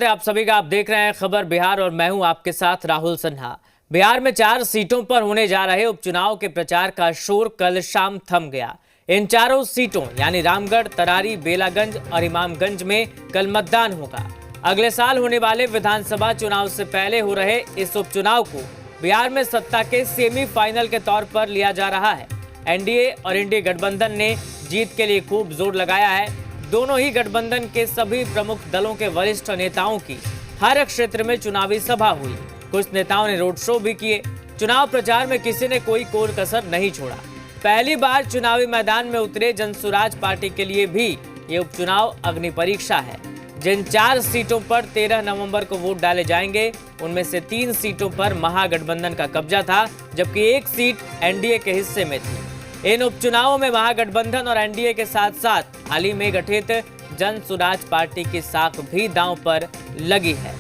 आप सभी का, आप देख रहे हैं खबर बिहार और मैं हूं आपके साथ राहुल सिन्हा। बिहार में 4 सीटों पर होने जा रहे उपचुनाव के प्रचार का शोर कल शाम थम गया। इन चारों सीटों यानी रामगढ़, तरारी, बेलागंज और इमामगंज में कल मतदान होगा। अगले साल होने वाले विधानसभा चुनाव से पहले हो रहे इस उपचुनाव को बिहार में सत्ता के सेमीफाइनल के तौर पर लिया जा रहा है। एनडीए और इंडी गठबंधन ने जीत के लिए खूब जोर लगाया है। दोनों ही गठबंधन के सभी प्रमुख दलों के वरिष्ठ नेताओं की हर क्षेत्र में चुनावी सभा हुई। कुछ नेताओं ने रोड शो भी किए। चुनाव प्रचार में किसी ने कोई कोर कसर नहीं छोड़ा। पहली बार चुनावी मैदान में उतरे जनसुराज पार्टी के लिए भी ये उपचुनाव अग्नि परीक्षा है। जिन 4 सीटों पर 13 नवंबर को वोट डाले जाएंगे, उनमें से 3 सीटों पर महागठबंधन का कब्जा था, जबकि 1 सीट एनडीए के हिस्से में थी। इन उपचुनावों में महागठबंधन और एनडीए के साथ साथ हाल ही में गठित जनसुराज पार्टी की साख भी दांव पर लगी है।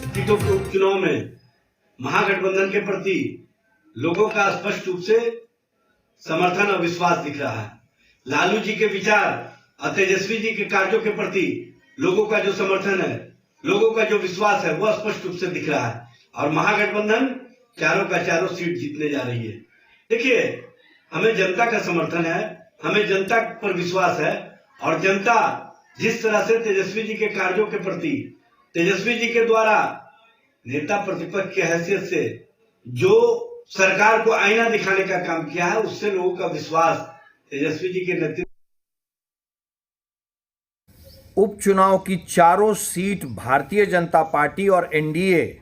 सीटों के उपचुनाव में महागठबंधन के प्रति लोगों का स्पष्ट रूप से समर्थन और विश्वास दिख रहा है। लालू जी के विचार और तेजस्वी जी के कार्यों के प्रति लोगों का जो समर्थन है, लोगों का जो विश्वास है, वह स्पष्ट रूप से दिख रहा है और महागठबंधन चारों का चारों सीट जीतने जा रही है। देखिए, हमें जनता का समर्थन है, हमें जनता पर विश्वास है और जनता जिस तरह से तेजस्वी जी के कार्यों के प्रति, तेजस्वी जी के द्वारा नेता प्रतिपक्ष की हैसियत से जो सरकार को आईना दिखाने का काम किया है, उससे लोगों का विश्वास तेजस्वी जी के नेतृत्व। उपचुनाव की चारों सीट भारतीय जनता पार्टी और एनडीए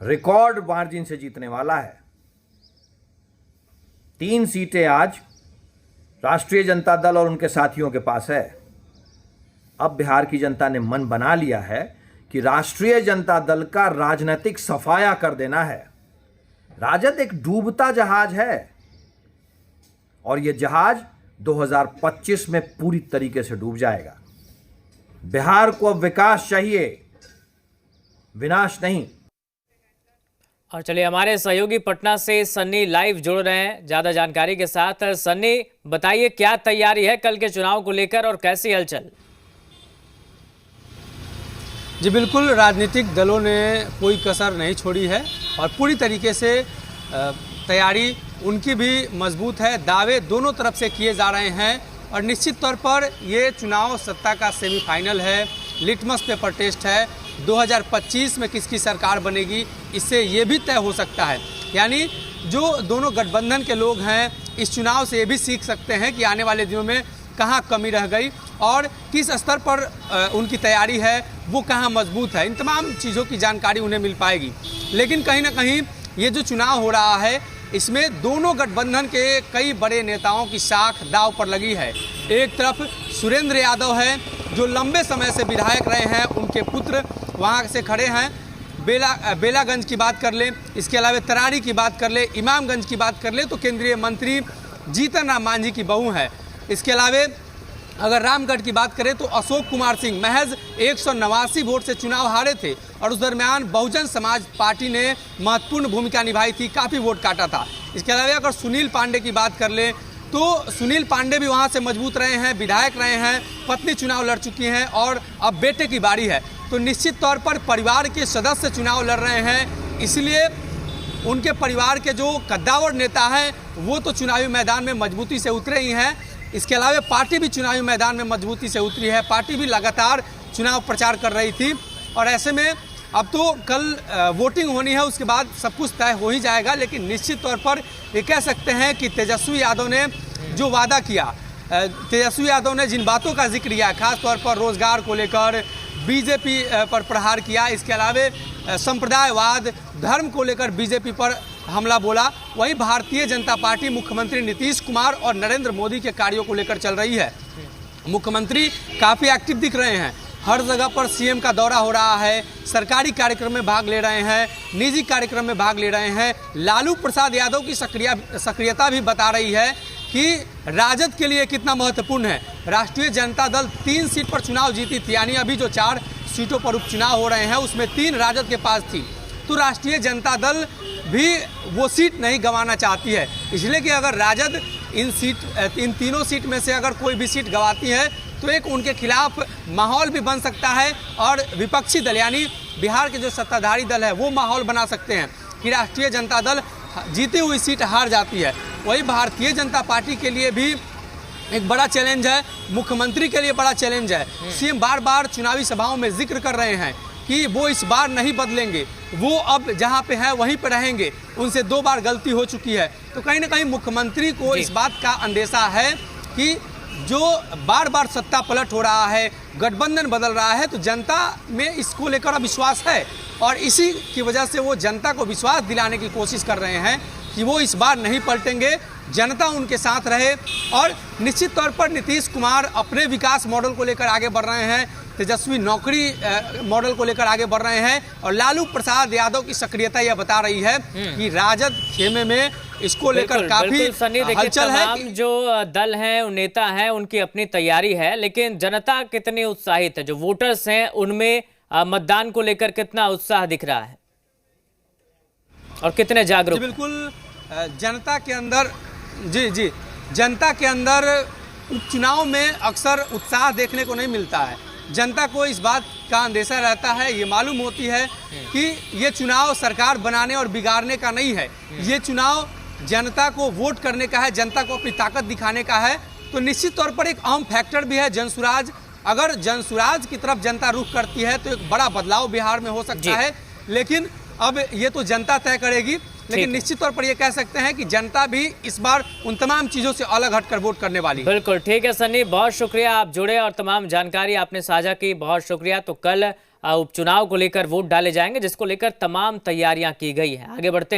रिकॉर्ड मार्जिन से जीतने वाला है। 3 सीटें आज राष्ट्रीय जनता दल और उनके साथियों के पास है। अब बिहार की जनता ने मन बना लिया है कि राष्ट्रीय जनता दल का राजनीतिक सफाया कर देना है। राजद एक डूबता जहाज है और यह जहाज 2025 में पूरी तरीके से डूब जाएगा। बिहार को अब विकास चाहिए, विनाश नहीं। और चलिए, हमारे सहयोगी पटना से सन्नी लाइव जुड़ रहे हैं ज्यादा जानकारी के साथ। सन्नी, बताइए क्या तैयारी है कल के चुनाव को लेकर और कैसी हलचल? जी बिल्कुल, राजनीतिक दलों ने कोई कसर नहीं छोड़ी है और पूरी तरीके से तैयारी उनकी भी मजबूत है। दावे दोनों तरफ से किए जा रहे हैं और निश्चित तौर पर ये चुनाव सत्ता का सेमीफाइनल है, लिटमस पेपर टेस्ट है। 2025 में किसकी सरकार बनेगी, इससे ये भी तय हो सकता है। यानी जो दोनों गठबंधन के लोग हैं, इस चुनाव से ये भी सीख सकते हैं कि आने वाले दिनों में कहाँ कमी रह गई और किस स्तर पर उनकी तैयारी है, वो कहाँ मजबूत है। इन तमाम चीज़ों की जानकारी उन्हें मिल पाएगी। लेकिन कहीं ना कहीं ये जो चुनाव हो रहा है, इसमें दोनों गठबंधन के कई बड़े नेताओं की साख दांव पर लगी है। एक तरफ सुरेंद्र यादव है, जो लंबे समय से विधायक रहे हैं, उनके पुत्र वहाँ से खड़े हैं। बेलागंज की बात कर लें, इसके अलावा तरारी की बात कर लें, इमामगंज की बात कर लें तो केंद्रीय मंत्री जीतन राम मांझी की बहू है। इसके अलावा अगर रामगढ़ की बात करें तो अशोक कुमार सिंह महज 189 वोट से चुनाव हारे थे और उस दरमियान बहुजन समाज पार्टी ने महत्वपूर्ण भूमिका निभाई थी, काफ़ी वोट काटा था। इसके अलावा अगर सुनील पांडे की बात कर लें तो सुनील पांडे भी वहां से मजबूत रहे हैं, विधायक रहे हैं, पत्नी चुनाव लड़ चुकी हैं और अब बेटे की बारी है। तो निश्चित तौर पर परिवार के सदस्य चुनाव लड़ रहे हैं, इसलिए उनके परिवार के जो कद्दावर नेता हैं वो तो चुनावी मैदान में मजबूती से उतरे ही हैं। इसके अलावा पार्टी भी चुनावी मैदान में मजबूती से उतरी है। पार्टी भी लगातार चुनाव प्रचार कर रही थी और ऐसे में अब तो कल वोटिंग होनी है, उसके बाद सब कुछ तय हो ही जाएगा। लेकिन निश्चित तौर पर ये कह सकते हैं कि तेजस्वी यादव ने जो वादा किया, तेजस्वी यादव ने जिन बातों का जिक्र किया, खासतौर पर रोजगार को लेकर, बीजेपी पर प्रहार किया, इसके अलावा संप्रदायवाद, धर्म को लेकर बीजेपी पर हमला बोला, वहीं भारतीय जनता पार्टी मुख्यमंत्री नीतीश कुमार और नरेंद्र मोदी के कार्यों को लेकर चल रही है। मुख्यमंत्री काफ़ी एक्टिव दिख रहे हैं, हर जगह पर सीएम का दौरा हो रहा है, सरकारी कार्यक्रम में भाग ले रहे हैं, निजी कार्यक्रम में भाग ले रहे हैं। लालू प्रसाद यादव की सक्रियता भी बता रही है कि राजद के लिए कितना महत्वपूर्ण है। राष्ट्रीय जनता दल 3 सीट पर चुनाव जीती थी, यानी अभी जो 4 सीटों पर उपचुनाव हो रहे हैं उसमें 3 राजद के पास थी। तो राष्ट्रीय जनता दल भी वो सीट नहीं गंवाना चाहती है, इसलिए कि अगर राजद इन तीनों सीट में से अगर कोई भी सीट गंवाती है तो एक उनके खिलाफ माहौल भी बन सकता है और विपक्षी दल यानी बिहार के जो सत्ताधारी दल है वो माहौल बना सकते हैं कि राष्ट्रीय जनता दल जीती हुई सीट हार जाती है। वही भारतीय जनता पार्टी के लिए भी एक बड़ा चैलेंज है, मुख्यमंत्री के लिए बड़ा चैलेंज है। सीएम बार बार चुनावी सभाओं में जिक्र कर रहे हैं कि वो इस बार नहीं बदलेंगे, वो अब जहां पे है वहीं पे रहेंगे, उनसे 2 बार गलती हो चुकी है। तो कहीं ना कहीं मुख्यमंत्री को इस बात का अंदेशा है कि जो बार बार सत्ता पलट हो रहा है, गठबंधन बदल रहा है, तो जनता में इसको लेकर विश्वास है और इसी की वजह से वो जनता को विश्वास दिलाने की कोशिश कर रहे हैं कि वो इस बार नहीं पलटेंगे, जनता उनके साथ रहे। और निश्चित तौर पर नीतीश कुमार अपने विकास मॉडल को लेकर आगे बढ़ रहे हैं, तेजस्वी नौकरी मॉडल को लेकर आगे बढ़ रहे हैं और लालू प्रसाद यादव की सक्रियता यह बता रही है कि राजद खेमे में इसको लेकर काफी हलचल है। तमाम जो दल हैं, नेता हैं, उनकी अपनी तैयारी है, लेकिन जनता कितनी उत्साहित है, जो वोटर्स हैं उनमें मतदान को लेकर कितना उत्साह दिख रहा है और कितने जागरूक? बिल्कुल, जनता के अंदर जी जनता के अंदर उपचुनाव में अक्सर उत्साह देखने को नहीं मिलता है। जनता को इस बात का अंदेशा रहता है, ये मालूम होती है कि ये चुनाव सरकार बनाने और बिगाड़ने का नहीं है, ये चुनाव जनता को वोट करने का है, जनता को अपनी ताकत दिखाने का है। तो निश्चित तौर पर एक अहम फैक्टर भी है जनसुराज। अगर जनसुराज की तरफ जनता रुख करती है तो एक बड़ा बदलाव बिहार में हो सकता है, लेकिन अब ये तो जनता तय करेगी। लेकिन निश्चित तौर पर ये कह सकते हैं कि जनता भी इस बार उन तमाम चीजों से अलग हटकर वोट करने वाली है। बिल्कुल ठीक है सन्नी, बहुत शुक्रिया, आप जुड़े और तमाम जानकारी आपने साझा की, बहुत शुक्रिया। तो कल उपचुनाव को लेकर वोट डाले जाएंगे, जिसको लेकर तमाम तैयारियां की गई हैं। आगे बढ़ते हैं।